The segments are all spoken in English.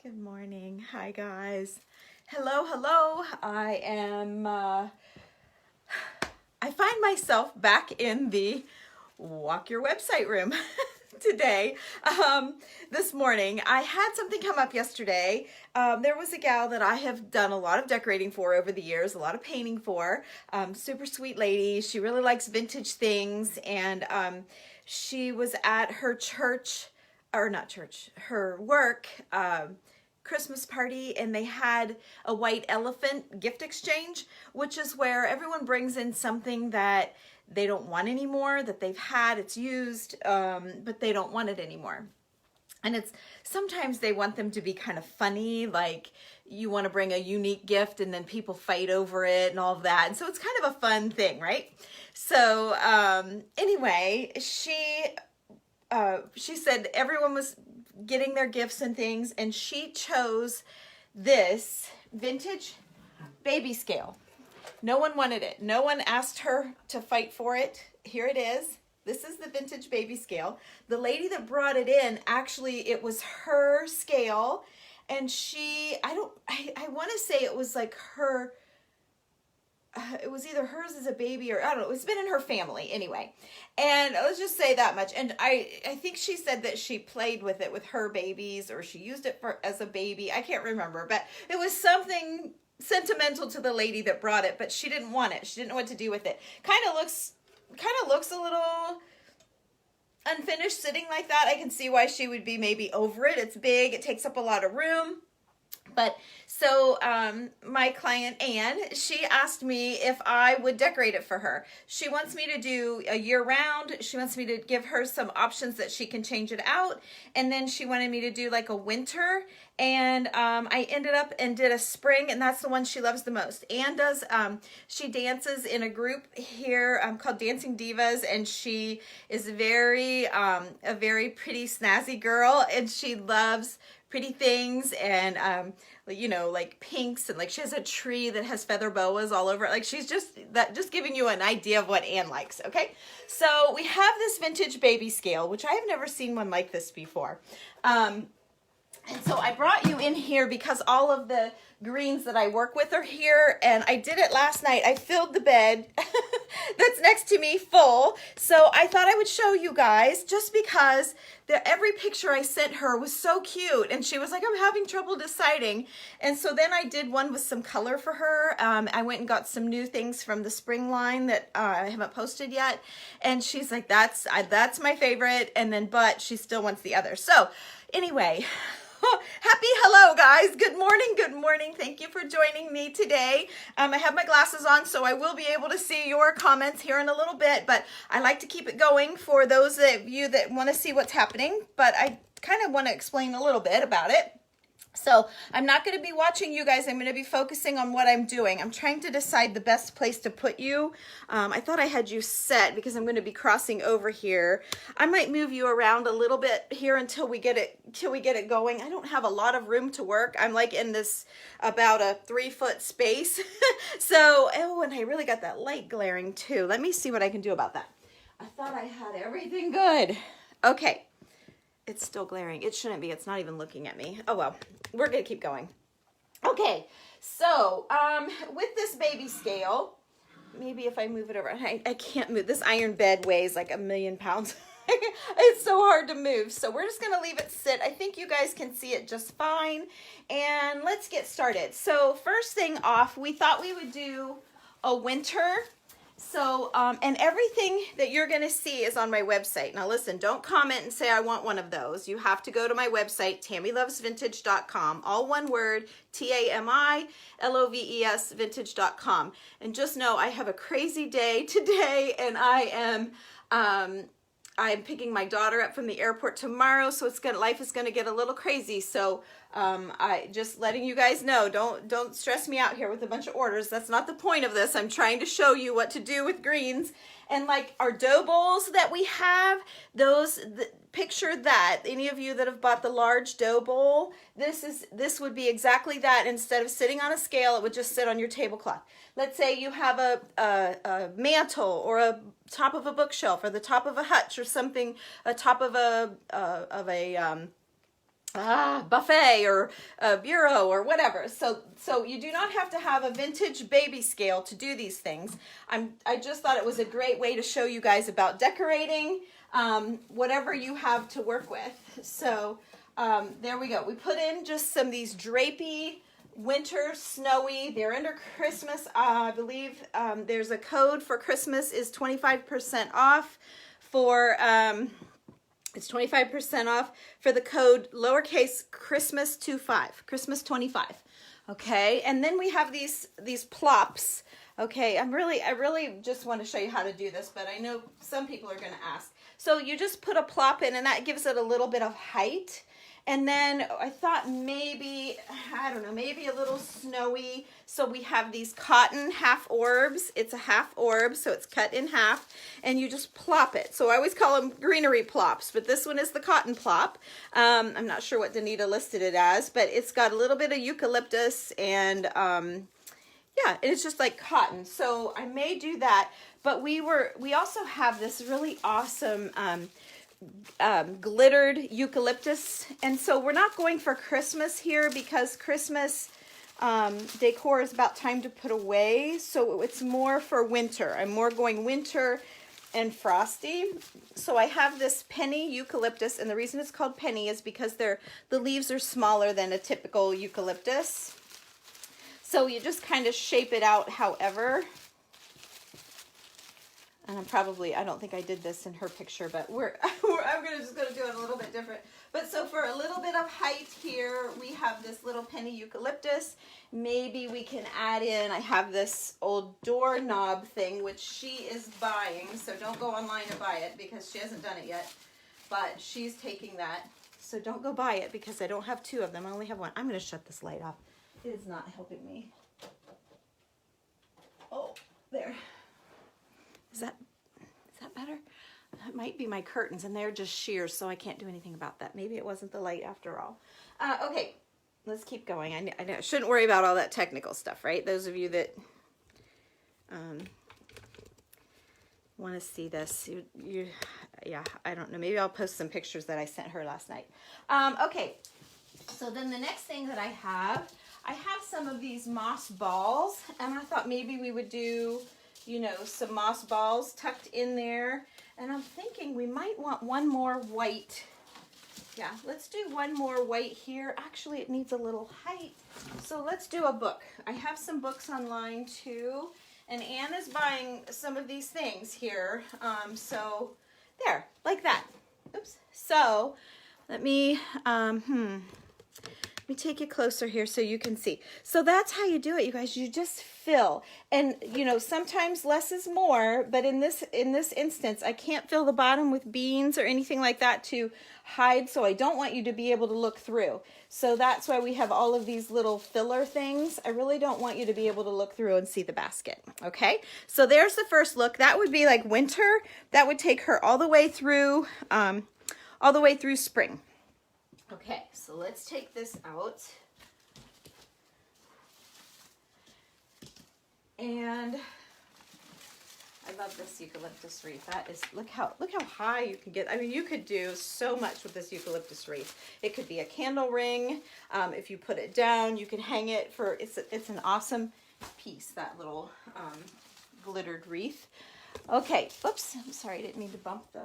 Good morning. Hi, guys. Hello, hello. I find myself back in the Walk Your Website room today. This morning, I had something come up yesterday. There was a gal that I have done a lot of decorating for over the years, a lot of painting for. Super sweet lady. She really likes vintage things, and she was at her church, or not church, her work, Christmas party, and they had a white elephant gift exchange, which is where everyone brings in something that they don't want anymore, that they've had, it's used, but they don't want it anymore. And it's sometimes they want them to be kind of funny, like you want to bring a unique gift and then people fight over it and all of that. And so it's kind of a fun thing, right? So anyway, she said everyone was getting their gifts and things, and she chose this vintage baby scale. No one wanted it. No one asked her to fight for it. Here it is. This is the vintage baby scale. The lady that brought it in, actually, it was her scale, and I want to say it was like her, it was either hers as a baby or I don't know, it's been in her family anyway. And let's just say that much. And I think she said that she played with it with her babies, or she used it as a baby. I can't remember, but it was something sentimental to the lady that brought it, but she didn't want it. She didn't know what to do with it. Kind of looks a little unfinished sitting like that. I can see why she would be maybe over it. It's big. It takes up a lot of room. But so my client, Anne, she asked me if I would decorate it for her. She wants me to do a year round. She wants me to give her some options that she can change it out. And then she wanted me to do like a winter. And I ended up and did a spring, and that's the one she loves the most. Anne does, she dances in a group here called Dancing Divas, and she is a very pretty, snazzy girl, and she loves pretty things, and you know, like pinks, and like she has a tree that has feather boas all over it. Like she's just giving you an idea of what Anne likes. Okay, so we have this vintage baby scale, which I have never seen one like this before. And so I brought you in here because all of the greens that I work with are here, and I did it last night. I filled the bed that's next to me full. So I thought I would show you guys, just because every picture I sent her was so cute, and she was like, I'm having trouble deciding. And so then I did one with some color for her. I went and got some new things from the spring line that I haven't posted yet, and she's like, that's my favorite. And then, but she still wants the other. So anyway, happy hello, guys. Good morning. Good morning. Thank you for joining me today. I have my glasses on, so I will be able to see your comments here in a little bit, but I like to keep it going for those of you that want to see what's happening, but I kind of want to explain a little bit about it. So I'm not going to be watching you guys. I'm going to be focusing on what I'm doing. I'm trying to decide the best place to put you. I thought I had you set because I'm going to be crossing over here. I might move you around a little bit here until we get it going. I don't have a lot of room to work. I'm like in this about a 3-foot space. So, oh, and I really got that light glaring too. Let me see what I can do about that. I thought I had everything good. Okay. It's still glaring. It shouldn't be. It's not even looking at me. Oh, well, we're going to keep going. Okay, so with this baby scale, maybe if I move it over, I can't move. This iron bed weighs like 1,000,000 pounds. It's so hard to move. So we're just going to leave it sit. I think you guys can see it just fine. And let's get started. So first thing off, we thought we would do a winter. So, and everything that you're going to see is on my website. Now listen, don't comment and say I want one of those. You have to go to my website, TamiLovesVintage.com, all one word, TamiLoves Vintage.com. And just know I have a crazy day today, and I'm picking my daughter up from the airport tomorrow, so life is gonna get a little crazy. So I just letting you guys know, don't stress me out here with a bunch of orders. That's not the point of this. I'm trying to show you what to do with greens. And like our dough bowls that we have, picture that. Any of you that have bought the large dough bowl, this would be exactly that. Instead of sitting on a scale, it would just sit on your tablecloth. Let's say you have a mantle, or a top of a bookshelf, or the top of a hutch, or something, a top of a buffet or a bureau or whatever. So you do not have to have a vintage baby scale to do these things. I just thought it was a great way to show you guys about decorating whatever you have to work with. So there we go. We put in just some of these drapey, winter, snowy. They're under Christmas. I believe there's a code for Christmas is 25% off for... it's 25% off for the code lowercase Christmas 25, Christmas 25. Okay, and then we have these plops. Okay, I really just want to show you how to do this, but I know some people are going to ask. So you just put a plop in, and that gives it a little bit of height. And then I thought maybe, I don't know, maybe a little snowy. So we have these cotton half orbs. It's a half orb, so it's cut in half. And you just plop it. So I always call them greenery plops, but this one is the cotton plop. I'm not sure what Danita listed it as, but it's got a little bit of eucalyptus and yeah, it's just like cotton. So I may do that, but we also have this really awesome glittered eucalyptus, and so we're not going for Christmas here because Christmas decor is about time to put away, so it's more for winter. I'm more going winter and frosty. So I have this penny eucalyptus, and the reason it's called penny is because the leaves are smaller than a typical eucalyptus. So you just kind of shape it out however. And I don't think I did this in her picture, but I'm just gonna do it a little bit different. But so for a little bit of height here, we have this little penny eucalyptus. Maybe we can add in, I have this old doorknob thing, which she is buying. So don't go online to buy it because she hasn't done it yet, but she's taking that. So don't go buy it because I don't have two of them. I only have one. I'm gonna shut this light off. It is not helping me. Oh, there. Is that better? That might be my curtains, and they're just sheer, so I can't do anything about that. Maybe it wasn't the light after all. Okay, let's keep going. I know, shouldn't worry about all that technical stuff, right? Those of you that want to see this, yeah, I don't know. Maybe I'll post some pictures that I sent her last night. Okay, so then the next thing that I have some of these moss balls, and I thought maybe we would do, you know, some moss balls tucked in there. And I'm thinking we might want one more white. Yeah, let's do one more white here. Actually, it needs a little height. So let's do a book. I have some books online too. And Anne is buying some of these things here. So there, like that. Oops. So let me, let me take you closer here so you can see. So that's how you do it, you guys. You just fill. And, you know, sometimes less is more, but in this instance, I can't fill the bottom with beans or anything like that to hide, so I don't want you to be able to look through. So that's why we have all of these little filler things. I really don't want you to be able to look through and see the basket, okay? So there's the first look. That would be like winter. That would take her all the way through spring. Okay, so let's take this out. And I love this eucalyptus wreath. That is, look how high you can get. I mean, you could do so much with this eucalyptus wreath. It could be a candle ring. If you put it down, you can hang it for, it's an awesome piece, that little glittered wreath. Okay, oops, I'm sorry, I didn't mean to bump the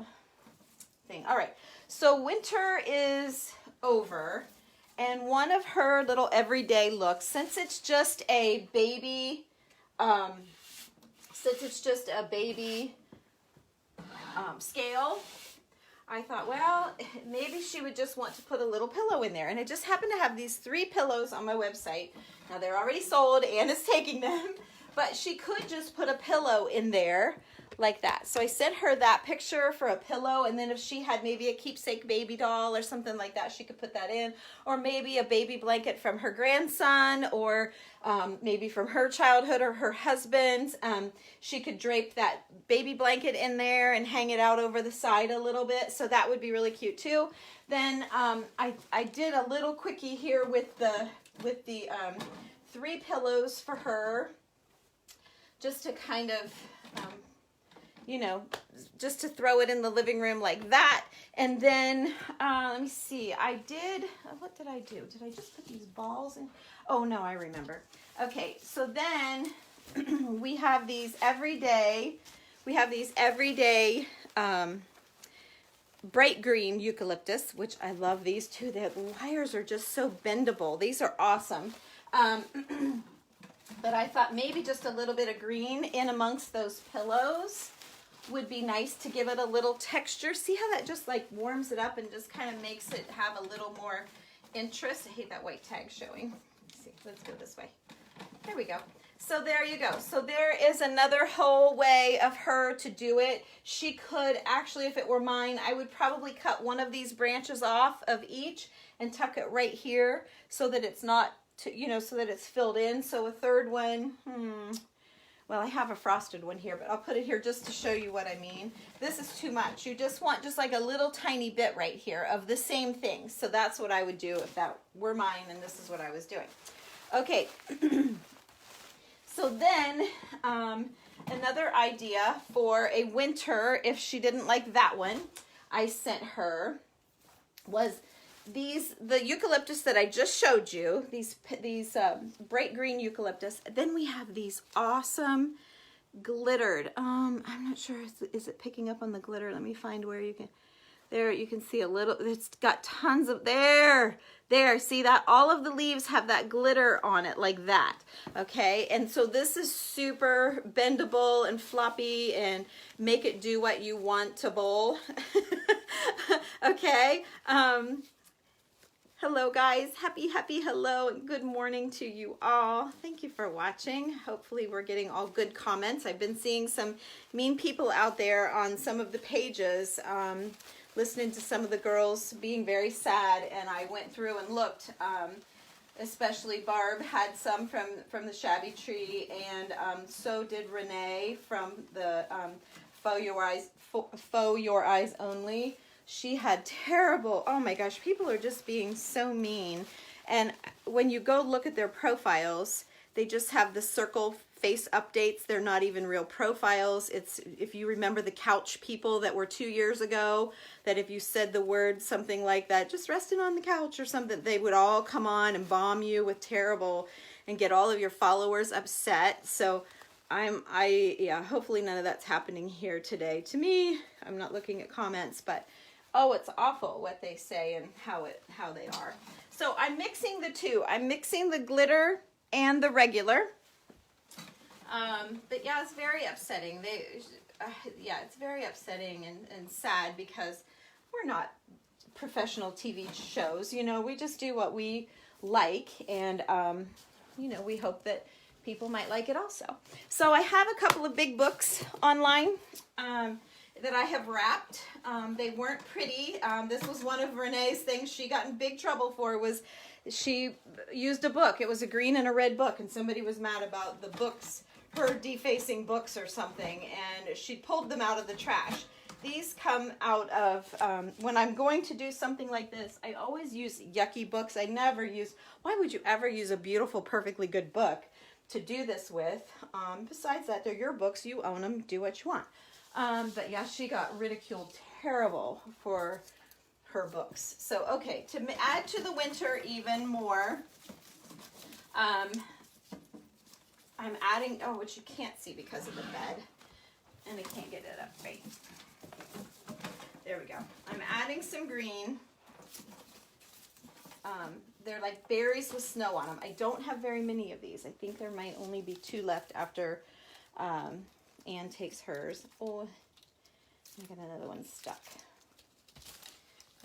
thing. All right, so winter is over, and one of her little everyday looks, since it's just a baby scale, I thought, well, maybe she would just want to put a little pillow in there. And I just happen to have these 3 pillows on my website. Now they're already sold, Anne is taking them, but she could just put a pillow in there like that. So I sent her that picture for a pillow, and then if she had maybe a keepsake baby doll or something like that, she could put that in, or maybe a baby blanket from her grandson, or maybe from her childhood or her husband's. She could drape that baby blanket in there and hang it out over the side a little bit, so that would be really cute too. Then I did a little quickie here with the 3 pillows for her, just to kind of you know, just to throw it in the living room like that. And then, let me see, what did I do? Did I just put these balls in? Oh no, I remember. Okay, so then we have these everyday bright green eucalyptus, which I love these too. The wires are just so bendable. These are awesome. But I thought maybe just a little bit of green in amongst those pillows would be nice to give it a little texture. See how that just like warms it up and just kind of makes it have a little more interest. I hate that white tag showing. Let's see, let's go this way. There we go. So there you go. So there is another whole way of her to do it. She could actually, if it were mine, I would probably cut one of these branches off of each and tuck it right here so that it's not, so that it's filled in. So a third one, well, I have a frosted one here, but I'll put it here just to show you what I mean. This is too much. You just want just like a little tiny bit right here of the same thing. So that's what I would do if that were mine and this is what I was doing. Okay. So then another idea for a winter, if she didn't like that one, I sent her was the eucalyptus that I just showed you, these bright green eucalyptus. Then we have these awesome glittered, I'm not sure, is it picking up on the glitter? Let me find where you can, there you can see a little, it's got tons of, there, see that? All of the leaves have that glitter on it like that, okay? And so this is super bendable and floppy and make it do what you want to bowl, okay? Hello guys, happy hello and good morning to you all. Thank you for watching. Hopefully we're getting all good comments. I've been seeing some mean people out there on some of the pages, listening to some of the girls being very sad, and I went through and looked, especially Barb had some from the Shabby Tree, and so did Renee from the Faux Your Eyes Only. She had terrible, oh my gosh, people are just being so mean. And when you go look at their profiles, they just have the circle face updates. They're not even real profiles. It's, if you remember the couch people that were 2 years ago, that if you said the word something like that, just resting on the couch or something, they would all come on and bomb you with terrible and get all of your followers upset. So yeah, hopefully none of that's happening here today. To me, I'm not looking at comments, but oh, it's awful what they say and how they are. So I'm mixing the two. I'm mixing the glitter and the regular. But yeah, it's very upsetting. Yeah, it's very upsetting and sad because we're not professional TV shows. You know, we just do what we like, and you know, we hope that people might like it also. So I have a couple of big books online that I have wrapped. They weren't pretty. This was one of Renee's things she got in big trouble for, was she used a book. It was a green and a red book, and somebody was mad about the books, her defacing books or something, and she pulled them out of the trash. These come out of, when I'm going to do something like this, I always use yucky books. I never use, why would you ever use a beautiful, perfectly good book to do this with? Besides that, they're your books, you own them, do what you want. But yeah, she got ridiculed terrible for her books. So, okay, to add to the winter even more, I'm adding, oh, which you can't see because of the bed, and I can't get it up right. There we go. I'm adding some green. They're like berries with snow on them. I don't have very many of these. I think there might only be 2 left after Anne takes hers. Oh, I got another one stuck.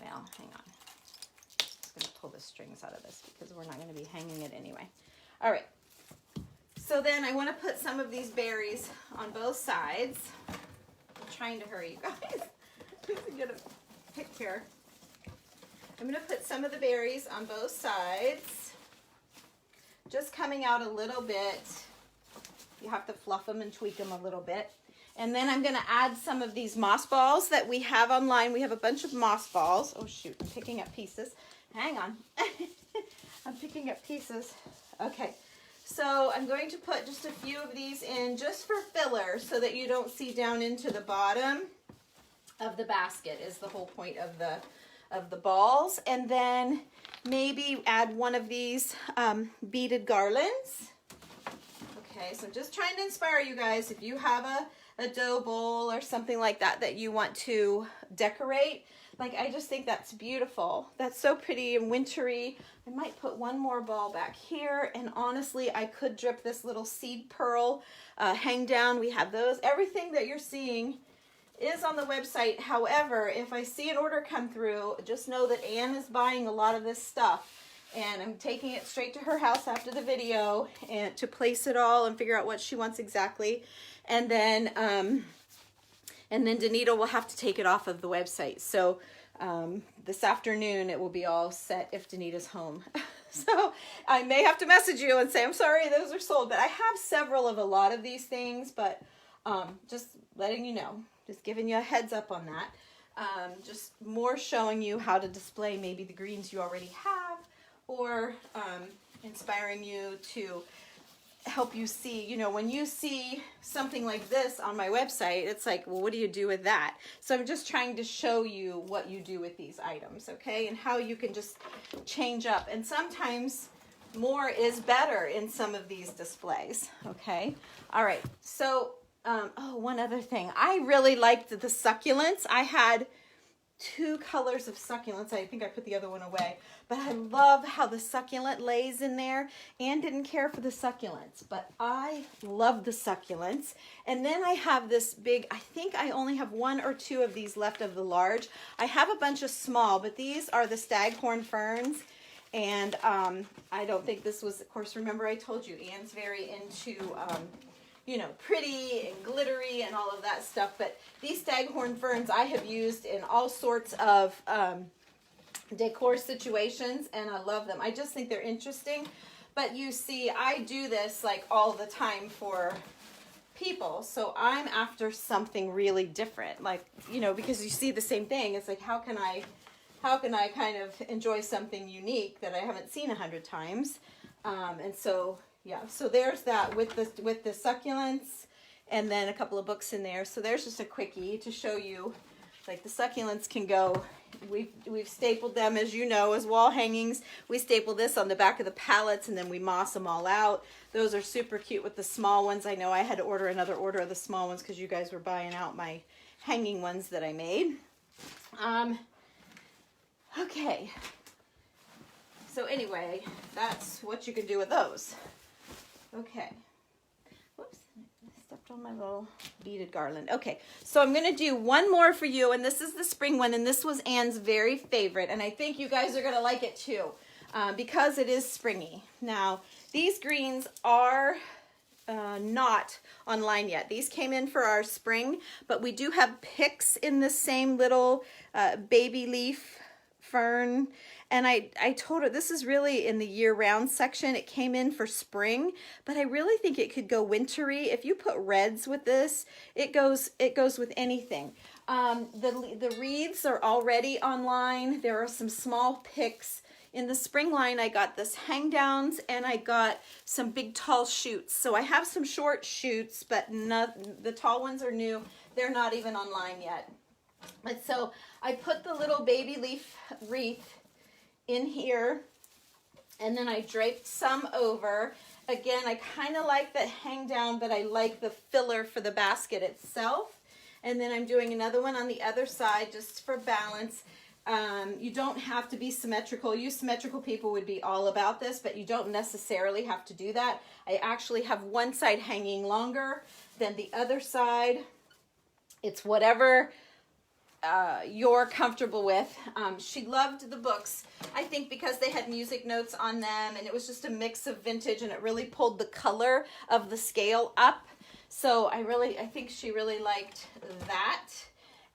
Well, hang on. I'm just going to pull the strings out of this because we're not going to be hanging it anyway. All right. So then I want to put some of these berries on both sides. I'm trying to hurry, you guys. I'm going to pick here. I'm going to put some of the berries on both sides. Just coming out a little bit. You have to fluff them and tweak them a little bit. And then I'm going to add some of these moss balls that we have online. We have a bunch of moss balls. Oh shoot, I'm picking up pieces. Hang on. I'm picking up pieces. Okay. So I'm going to put just a few of these in just for filler so that you don't see down into the bottom of the basket is the whole point of the balls. And then maybe add one of these beaded garlands. Okay, so I'm just trying to inspire you guys. If you have a dough bowl or something like that that you want to decorate, like, I just think that's beautiful. That's so pretty and wintry. I might put one more ball back here, and honestly, I could drip this little seed pearl hang down. We have those. Everything that you're seeing is on the website. However, if I see an order come through, just know that Anne is buying a lot of this stuff, and I'm taking it straight to her house after the video and to place it all and figure out what she wants exactly. And then Danita will have to take it off of the website. So this afternoon it will be all set if Danita's home. So I may have to message you and say, I'm sorry, those are sold. But I have several of a lot of these things, but just letting you know, just giving you a heads up on that. Just more showing you how to display maybe the greens you already have, or inspiring you to help you see, you know, when you see something like this on my website, it's like, well, what do you do with that? So I'm just trying to show you what you do with these items, okay? And how you can just change up. And sometimes more is better in some of these displays, okay? All right, so, oh, one other thing. I really liked the succulents. I had 2 colors of succulents. I think I put the other one away. But I love how the succulent lays in there. Anne didn't care for the succulents, but I love the succulents. And then I have this big, I think I only have 1 or 2 of these left of the large. I have a bunch of small, but these are the staghorn ferns. And I don't think this was, of course, remember I told you, Anne's very into you know, pretty and glittery and all of that stuff. But these staghorn ferns I have used in all sorts of decor situations, and I love them. I just think they're interesting. But you see, I do this like all the time for people. So I'm after something really different, like, you know, because you see the same thing. It's like, how can I kind of enjoy something unique that I haven't seen 100 times? And so, yeah, so there's that with the succulents, and then a couple of books in there. So there's just a quickie to show you, like, the succulents can go. We've stapled them, as you know, as wall hangings. We staple this on the back of the pallets, and then we moss them all out. Those are super cute with the small ones. I know I had to order another order of the small ones because you guys were buying out my hanging ones that I made. Okay. So anyway, that's what you can do with those. Okay. Whoops, I stepped on my little beaded garland. Okay, so I'm going to do one more for you, and this is the spring one, and this was Anne's very favorite, and I think you guys are going to like it too, because it is springy. Now, these greens are not online yet. These came in for our spring, but we do have picks in the same little baby leaf fern. And I told her this is really in the year-round section. It came in for spring, but I really think it could go wintry. If you put reds with this, it goes with anything. The wreaths are already online. There are some small picks. In the spring line, I got this hang downs, and I got some big tall shoots. So I have some short shoots, but the tall ones are new. They're not even online yet. And so I put the little baby leaf wreath in here, and then I draped some over. Again, I kind of like that hang down, but I like the filler for the basket itself. And then I'm doing another one on the other side just for balance. You don't have to be symmetrical. You symmetrical people would be all about this, but you don't necessarily have to do that. I actually have one side hanging longer than the other side. It's whatever you're comfortable with. She loved the books, I think, because they had music notes on them, and it was just a mix of vintage, and it really pulled the color of the scale up. So I think she really liked that.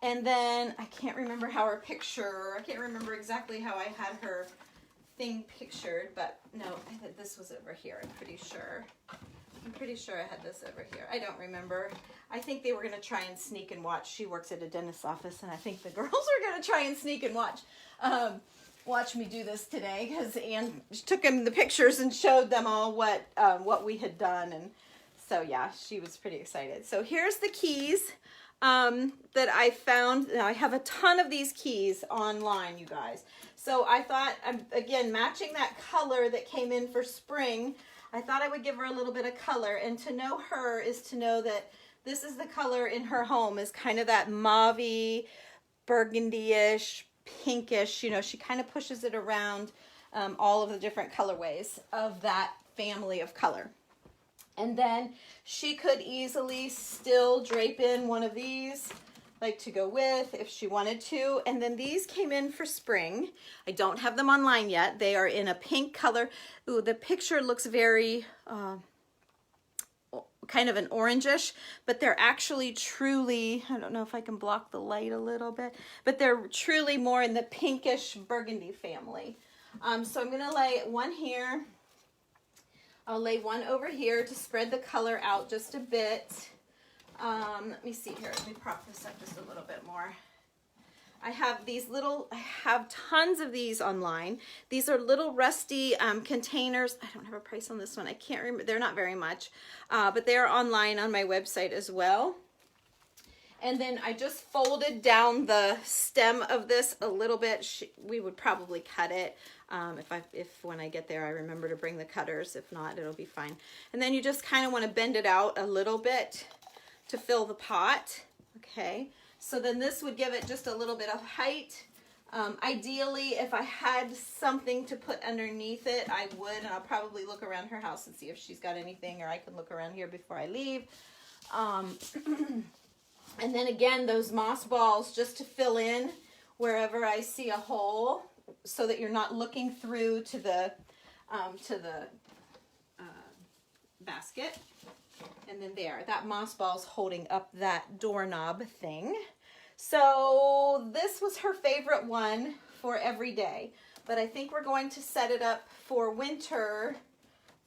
And then I can't remember I can't remember exactly how I had her thing pictured, but no, I think this was over here, I'm pretty sure. I'm pretty sure I had this over here. I don't remember. I think they were going to try and sneak and watch. She works at a dentist's office, and I think the girls are going to try and sneak and watch. watch me do this today because Ann took him the pictures and showed them all what we had done, and so yeah, she was pretty excited. So here's the keys that I found. Now I have a ton of these keys online, you guys. So I thought, again, matching that color that came in for spring, I thought I would give her a little bit of color, and to know her is to know that this is the color in her home, is kind of that mauve-y, burgundy-ish, pinkish, you know, she kind of pushes it around all of the different colorways of that family of color. And then she could easily still drape in one of these, like to go with if she wanted to. And then these came in for spring. I don't have them online yet. They are in a pink color. Ooh, the picture looks very kind of an orangish, but they're actually truly, I don't know if I can block the light a little bit, but they're truly more in the pinkish burgundy family. So I'm going to lay one here. I'll lay one over here to spread the color out just a bit. Let me see here. Let me prop this up just a little bit more. I have tons of these online. These are little rusty containers. I don't have a price on this one. I can't remember. They're not very much, but they are online on my website as well. And then I just folded down the stem of this a little bit. We would probably cut it if when I get there I remember to bring the cutters. If not, it'll be fine. And then you just kind of want to bend it out a little bit to fill the pot. Okay. So then this would give it just a little bit of height. Ideally, if I had something to put underneath it, I would, and I'll probably look around her house and see if she's got anything, or I can look around here before I leave. And then again, those moss balls just to fill in wherever I see a hole, so that you're not looking through to the basket. And then there, that moss ball's holding up that doorknob thing. So this was her favorite one for every day, but I think we're going to set it up for winter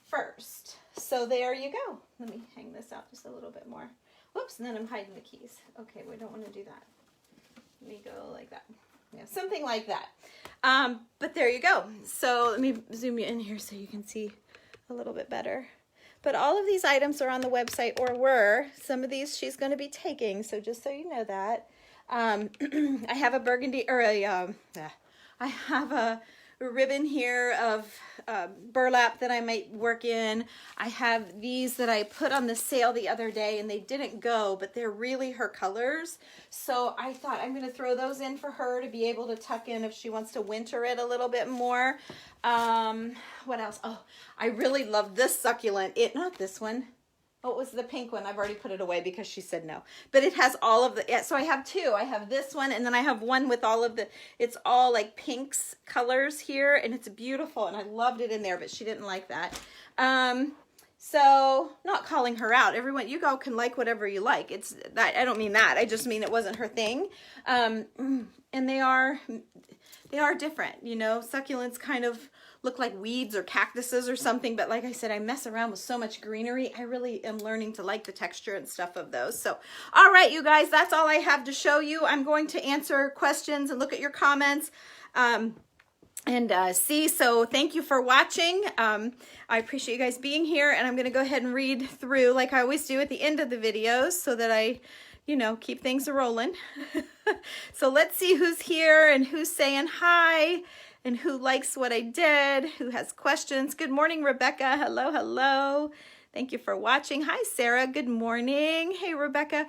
first. So there you go. Let me hang this out just a little bit more. Whoops, and then I'm hiding the keys. Okay, we don't want to do that. Let me go like that. Yeah, something like that. But there you go. So let me zoom you in here so you can see a little bit better. But all of these items are on the website, or were. Some of these she's going to be taking, so just so you know that. I have a burgundy, or I have a ribbon here of burlap that I might work in. I have these that I put on the sale the other day, and they didn't go, but they're really her colors. So I thought I'm going to throw those in for her to be able to tuck in if she wants to winter it a little bit more. What else? Oh, I really love this succulent. Not this one. Oh, it was the pink one. I've already put it away because she said no. But it has all of the, yeah, so I have two. I have this one, and then I have one with all of the, it's all like pinks colors here, and it's beautiful, and I loved it in there, but she didn't like that. So not calling her out. Everyone, you all can like whatever you like. It's that, I don't mean that. I just mean it wasn't her thing. And they are different, you know. Succulents kind of look like weeds or cactuses or something, but like I said, I mess around with so much greenery. I really am learning to like the texture and stuff of those. So, all right, you guys, that's all I have to show you. I'm going to answer questions and look at your comments and see. So thank you for watching. I appreciate you guys being here, and I'm going to go ahead and read through like I always do at the end of the videos so that I, you know, keep things rolling. So let's see who's here and who's saying hi and who likes what I did, who has questions. Good morning, Rebecca. Hello, hello. Thank you for watching. Hi, Sarah. Good morning. Hey, Rebecca.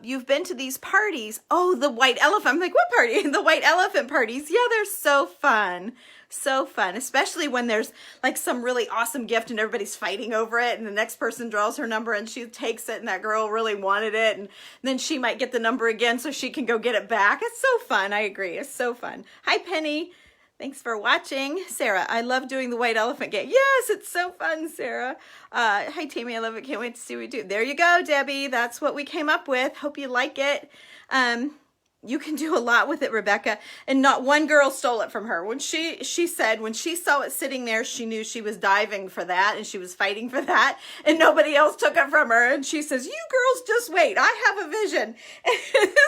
You've been to these parties. Oh, the white elephant. I'm like, what party? The white elephant parties. Yeah, they're so fun. So fun, especially when there's like some really awesome gift and everybody's fighting over it, and the next person draws her number and she takes it, and that girl really wanted it, and then she might get the number again so she can go get it back. It's so fun. I agree. It's so fun. Hi, Penny. Thanks for watching. Sarah, I love doing the white elephant game. Yes, it's so fun, Sarah. Hi, Tammy. I love it. Can't wait to see what we do. There you go, Debbie. That's what we came up with. Hope you like it. you can do a lot with it, Rebecca. And not one girl stole it from her. When she said when she saw it sitting there, she knew she was diving for that and she was fighting for that, and nobody else took it from her. And she says, "You girls just wait. I have a vision."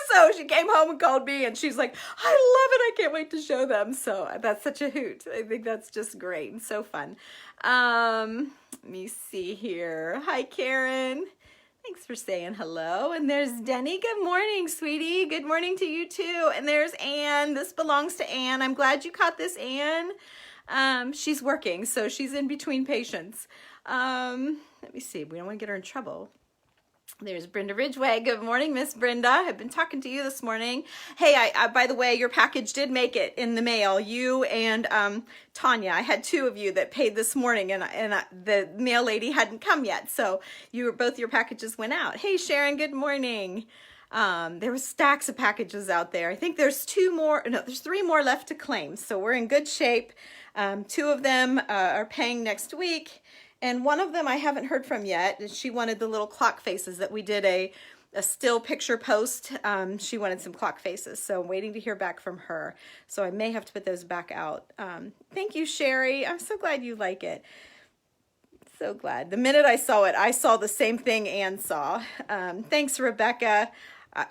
So she came home and called me, and she's like, "I love it. I can't wait to show them." So that's such a hoot. I think that's just great and so fun. Let me see here. Hi, Karen. Thanks for saying hello. And there's Denny. Good morning, sweetie. Good morning to you too. And there's Anne. This belongs to Anne. I'm glad you caught this, Anne. She's working, so she's in between patients. Let me see. We don't want to get her in trouble. There's Brenda Ridgway. Good morning, Miss Brenda. I've been talking to you this morning. Hey, I by the way, your package did make it in the mail. You and Tanya. I had two of you that paid this morning, and the mail lady hadn't come yet. So both your packages went out. Hey, Sharon. Good morning. There was stacks of packages out there. I think there's there's 3 more left to claim. So we're in good shape. 2 of them are paying next week. And one of them I haven't heard from yet. She wanted the little clock faces that we did a still picture post. She wanted some clock faces. So I'm waiting to hear back from her. So I may have to put those back out. Thank you, Sherry. I'm so glad you like it. So glad. The minute I saw it, I saw the same thing Anne saw. Thanks, Rebecca.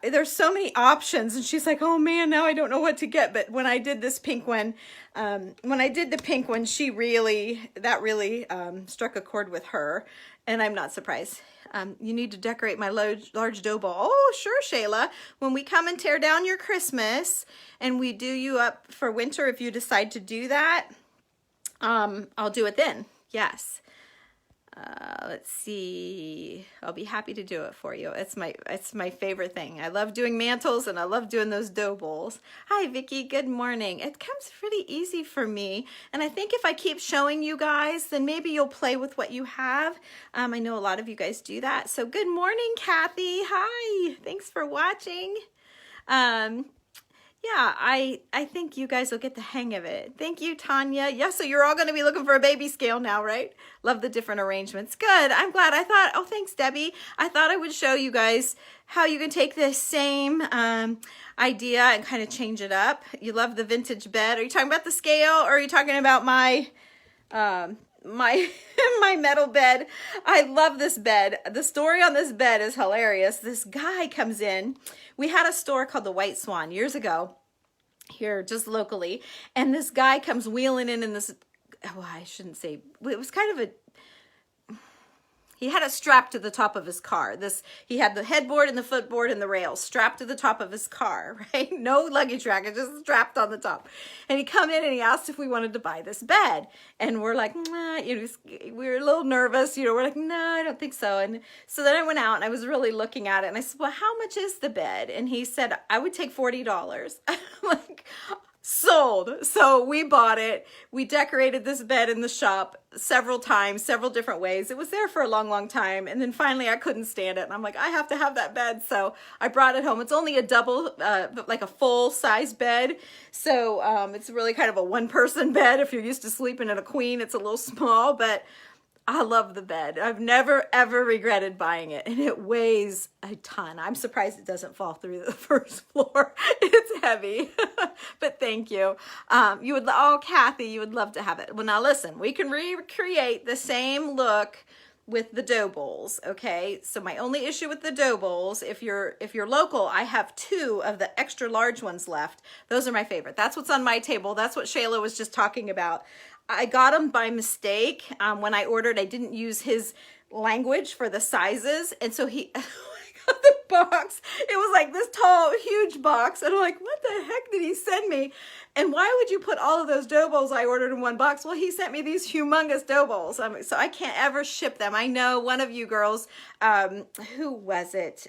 There's so many options, and she's like, "Oh man, now I don't know what to get." But when I did this pink one, when I did the pink one, that really struck a chord with her, and I'm not surprised. You need to decorate my large dough ball. Oh, sure, Shayla. When we come and tear down your Christmas, and we do you up for winter, if you decide to do that, I'll do it then. Yes. Let's see. I'll be happy to do it for you. It's my favorite thing. I love doing mantles, and I love doing those dough bowls. Hi, Vicki. Good morning. It comes pretty easy for me, and I think if I keep showing you guys, then maybe you'll play with what you have. I know a lot of you guys do that. So good morning, Kathy. Hi. Thanks for watching. Yeah, I think you guys will get the hang of it. Thank you, Tanya. Yeah, so you're all going to be looking for a baby scale now, right? Love the different arrangements. Good. I'm glad. Oh, thanks, Debbie. I thought I would show you guys how you can take this same idea and kind of change it up. You love the vintage bed. Are you talking about the scale, or are you talking about my my metal bed? I love this bed. The story on this bed is hilarious. This guy comes in. We had a store called the White Swan years ago here, just locally, and this guy comes wheeling in this, oh, I shouldn't say, it was kind of he had it strapped to the top of his car. He had the headboard and the footboard and the rails strapped to the top of his car, right? No luggage rack, it's just strapped on the top. And he come in and he asked if we wanted to buy this bed. And we're like, nah, we were a little nervous, we're like, no, I don't think so. And so then I went out and I was really looking at it, and I said, well, how much is the bed? And he said, I would take $40. I'm like, sold. So we bought it. We decorated this bed in the shop several times, several different ways. It was there for a long, long time. And then finally I couldn't stand it. And I'm like, I have to have that bed. So I brought it home. It's only a double, like a full size bed. So it's really kind of a 1-person bed. If you're used to sleeping in a queen, it's a little small, but I love the bed. I've never, ever regretted buying it. And it weighs a ton. I'm surprised it doesn't fall through the first floor. It's heavy, but thank you. Oh, Kathy, you would love to have it. Well, now listen, we can recreate the same look with the dough bowls. Okay. So my only issue with the dough bowls, if you're local, I have 2 of the extra large ones left. Those are my favorite. That's what's on my table. That's what Shayla was just talking about. I got them by mistake. When I ordered, I didn't use his language for the sizes. And so I got the box. It was like this tall, huge box. And I'm like, what the heck did he send me? And why would you put all of those dough bowls I ordered in one box? Well, he sent me these humongous dough bowls. So I can't ever ship them. I know one of you girls, who was it?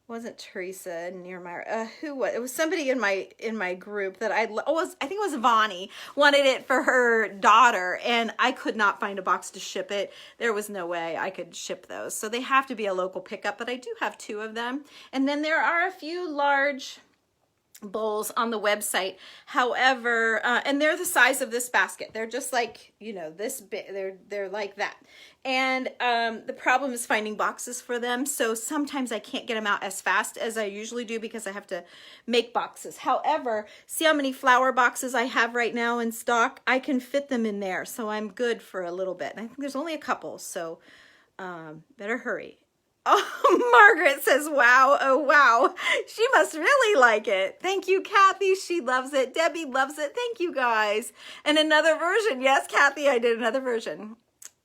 Wasn't Teresa Niermeyer? Who was it? Was somebody in my group that I think it was Vonnie, wanted it for her daughter, and I could not find a box to ship it. There was no way I could ship those, so they have to be a local pickup. But I do have 2 of them, and then there are a few large bowls on the website. However, and they're the size of this basket. They're just like, you know, this big. They're like that. And the problem is finding boxes for them. So sometimes I can't get them out as fast as I usually do because I have to make boxes. However, see how many flower boxes I have right now in stock? I can fit them in there. So I'm good for a little bit. And I think there's only a couple. So better hurry. Oh, Margaret says, wow, oh, wow. She must really like it. Thank you, Kathy. She loves it. Debbie loves it. Thank you, guys. And another version. Yes, Kathy, I did another version.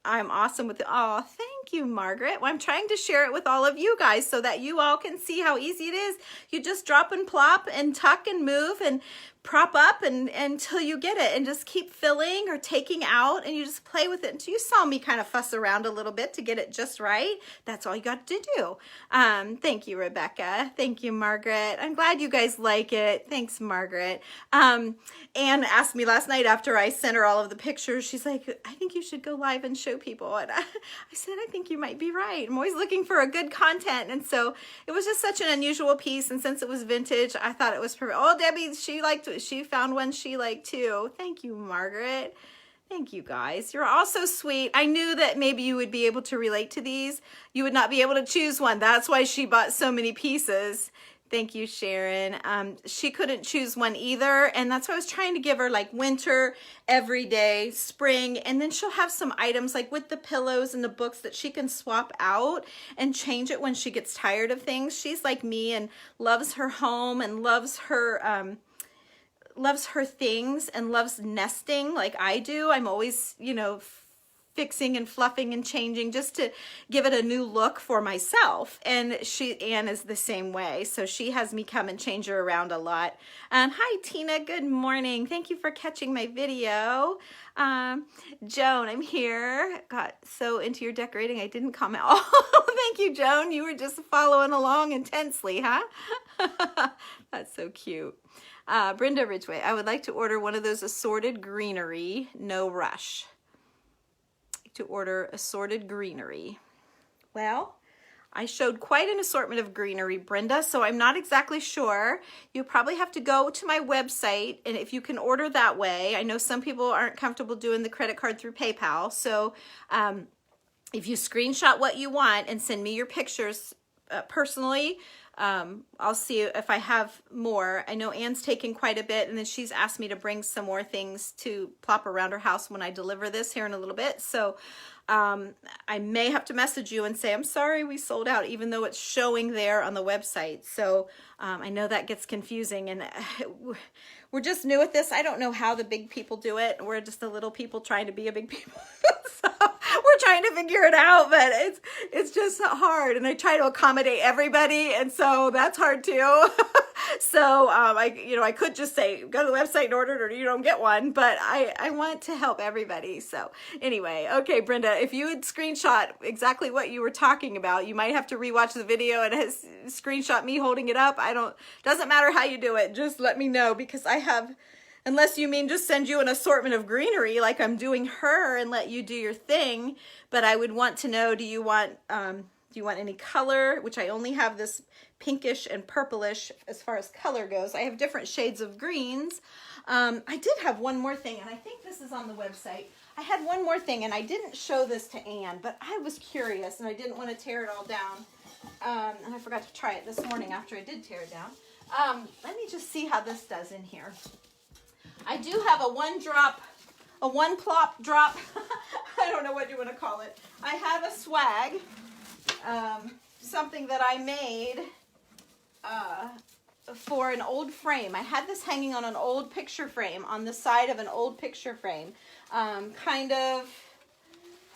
I'm awesome with it. Oh, thank you, Margaret. Well, I'm trying to share it with all of you guys so that you all can see how easy it is. You just drop and plop and tuck and move and prop up and until you get it, and just keep filling or taking out, and you just play with it until you saw me kind of fuss around a little bit to get it just right. That's all you got to do. Thank you, Rebecca. Thank you, Margaret. I'm glad you guys like it. Thanks, Margaret. Anne asked me last night after I sent her all of the pictures, she's like, I think you should go live and show people. And I said, I think you might be right. I'm always looking for a good content. And so it was just such an unusual piece. And since it was vintage, I thought it was perfect. Oh, Debbie, she found one she liked too. Thank you, Margaret. Thank you, guys. You're all so sweet. I knew that maybe you would be able to relate to these. You would not be able to choose one. That's why she bought so many pieces. Thank you, Sharon. She couldn't choose one either, and that's why I was trying to give her like winter, everyday, spring, and then she'll have some items like with the pillows and the books that she can swap out and change it when she gets tired of things. She's like me and loves her home and loves her things and loves nesting like I do. I'm always, you know, fixing and fluffing and changing just to give it a new look for myself. And Anne is the same way. So she has me come and change her around a lot. Hi, Tina. Good morning. Thank you for catching my video. Joan, I'm here. Got so into your decorating, I didn't comment. Oh, thank you, Joan. You were just following along intensely, huh? That's so cute. Brenda Ridgway, I would like to order one of those assorted greenery, no rush. To order assorted greenery. Well, I showed quite an assortment of greenery, Brenda, so I'm not exactly sure. You probably have to go to my website, and if you can order that way, I know some people aren't comfortable doing the credit card through PayPal, so if you screenshot what you want and send me your pictures personally, I'll see if I have more. I know Anne's taken quite a bit, and then she's asked me to bring some more things to plop around her house when I deliver this here in a little bit. So I may have to message you and say, I'm sorry we sold out, even though it's showing there on the website. So I know that gets confusing, and we're just new at this. I don't know how the big people do it. We're just the little people trying to be a big people. So we're trying to figure it out, but it's just hard, and I try to accommodate everybody, and so that's hard too. So I could just say go to the website and order it, or you don't get one, but I want to help everybody. So anyway, okay, Brenda, if you would screenshot exactly what you were talking about, you might have to rewatch the video and screenshot me holding it up. Doesn't matter how you do it, just let me know, because I have, unless you mean just send you an assortment of greenery like I'm doing her and let you do your thing, but I would want to know, do you want any color, which I only have this pinkish and purplish as far as color goes. I have different shades of greens. I did have one more thing, and I think this is on the website. I had one more thing, and I didn't show this to Anne, but I was curious, and I didn't want to tear it all down. And I forgot to try it this morning after I did tear it down. Let me just see how this does in here. I do have a one plop drop. I don't know what you want to call it. I have a swag, something that I made for an old frame. I had this hanging on an old picture frame, on the side of an old picture frame. Kind of,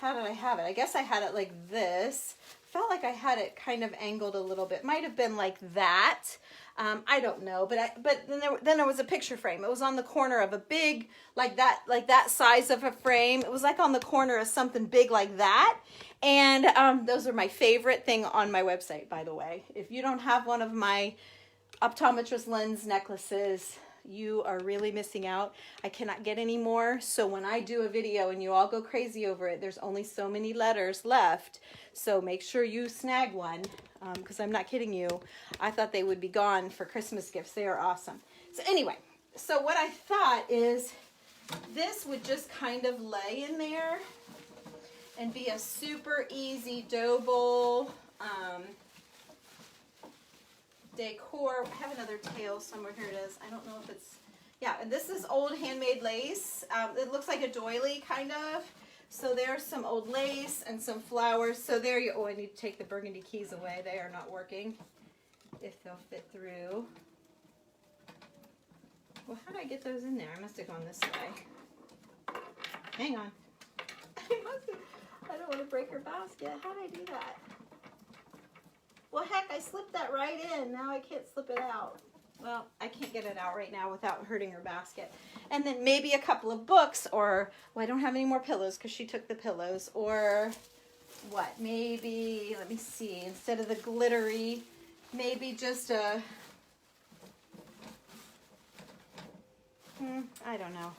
how did I have it? I guess I had it like this. Felt like I had it kind of angled a little bit. Might have been like that. I don't know, but then there was a picture frame. It was on the corner of a big, like that size of a frame. It was like on the corner of something big like that. And those are my favorite thing on my website, by the way. If you don't have one of my optometrist lens necklaces, you are really missing out. I cannot get any more. So when I do a video and you all go crazy over it, there's only so many letters left. So make sure you snag one, because I'm not kidding you. I thought they would be gone for Christmas gifts. They are awesome. So anyway, so what I thought is this would just kind of lay in there and be a super easy dough bowl decor. I have another tail somewhere. Here it is. I don't know if it's, yeah, this is old handmade lace. It looks like a doily kind of. So there's some old lace and some flowers. So there you, oh, I need to take the burgundy keys away. They are not working, if they'll fit through. Well, how did I get those in there? I must have gone this way. Hang on. I don't want to break her basket. How did I do that? Well, heck, I slipped that right in. Now I can't slip it out. Well, I can't get it out right now without hurting her basket. And then maybe a couple of books, or, well, I don't have any more pillows because she took the pillows. Or what? Maybe, let me see, instead of the glittery, maybe just a, I don't know.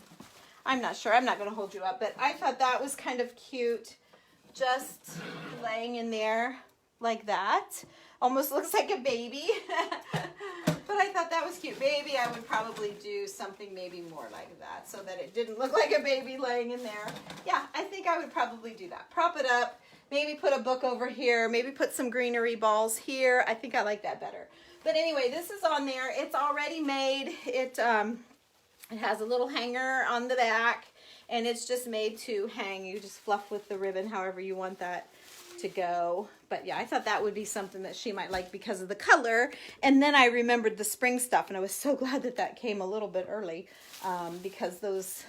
I'm not sure. I'm not going to hold you up, but I thought that was kind of cute. Just laying in there like that. Almost looks like a baby. But I thought that was cute. Maybe I would probably do something maybe more like that so that it didn't look like a baby laying in there. Yeah, I think I would probably do that. Prop it up. Maybe put a book over here. Maybe put some greenery balls here. I think I like that better. But anyway, this is on there. It's already made. It has a little hanger on the back, and it's just made to hang. You just fluff with the ribbon however you want that to go. But yeah, I thought that would be something that she might like because of the color. And then I remembered the spring stuff, and I was so glad that that came a little bit early, because those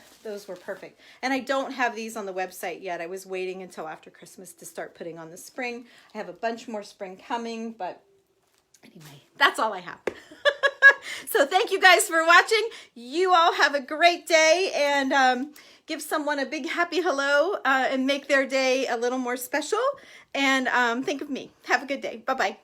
were perfect. And I don't have these on the website yet. I was waiting until after Christmas to start putting on the spring. I have a bunch more spring coming, but anyway, that's all I have. So thank you guys for watching. You all have a great day, and give someone a big happy hello and make their day a little more special. And think of me. Have a good day. Bye-bye.